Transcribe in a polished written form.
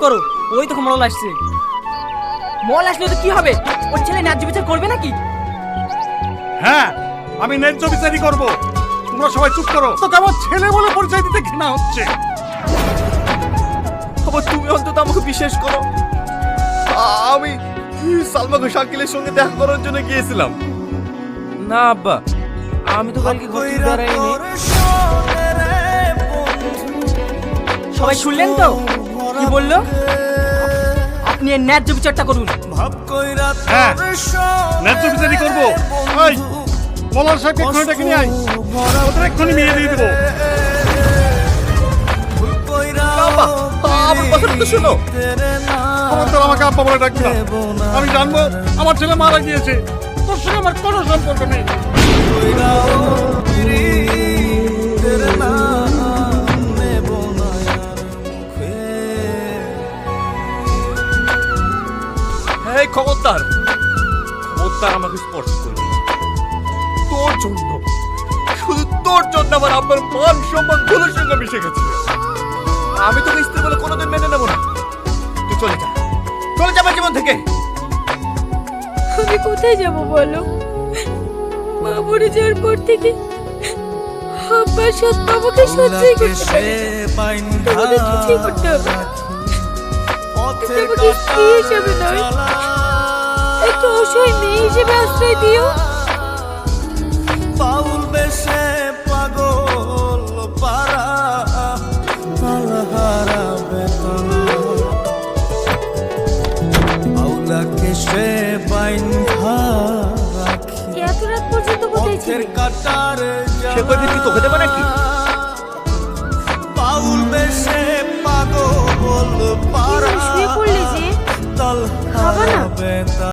করো, ওই তো মল আসছে। মল আসলে তো কি হবে, ওর ছেলে ন্যায্য বিচার করবে নাকি? হ্যাঁ, আমি ন্যায্য বিচারই করব। তোমরা সবাই চুপ করো। তো আমার ছেলে বলে পরিচয় দিতে ঘৃণা হচ্ছে। আবার তুমি অন্তত আমাকে বিশ্বাস করো। আমি সালমা ঘোষ আঙ্কেলের সঙ্গে দেখা করার জন্য গিয়েছিলাম। না আব্বা, আমি তো কালকে ঘর থেকে বেরাইনি। সবাই শুনলেন তো কি বললো? আপনি এর ন্যায্য বিচারটা করুন। হ্যাঁ, ন্যায্য বিচারই করব। এই মলার সাহেব এক্ষুনি ডেকে নিয়ে আয়, ওদের এক্ষুনি মেয়ে দিয়ে দেবো। আব্বা, আমার কথাটা তো শোনো। খবরদার আমাকে আব্বা বলে ডাকবি না। আমি জানবো আমার ছেলে মারা গিয়েছে, তোর সঙ্গে আমার কোনো সম্পর্ক নেই। এই খবরদার, খবরদার আমাকে স্পর্শ করবি। তোর জন্য, শুধু তোর জন্য আমার আব্বার মান সম্মান ভুলের সঙ্গে মিশে গেছে। আমি তোকে স্ত্রী বলে কোনোদিন মেনে নেবো না। তুই চলে যা, চলে যা আমার জীবন থেকে। আমি কোথায় যাব বলো? মা মরে যাওয়ার পর থেকে আব্বার সাথে বাবাকে সহ্যই করতে পারি না। তোমাদের কিছুই করতে হবে না। তোমাকে স্ত্রী হিসেবে নয়, একটা অসহায় মেয়ে হিসেবে আশ্রয় দিও। পাউল বেশে পাগল পারা হারা বেতনা আউলাকে সে বাইন্ধা রাখি। এত রাত পর্যন্ত কোথায় ছিলে? কাটার সে কয়দিন কি তোকে দেবে নাকি? পাউল বেশে পাগল পারা শুয়ে পড়লে যে? তল খাবা না? বেতা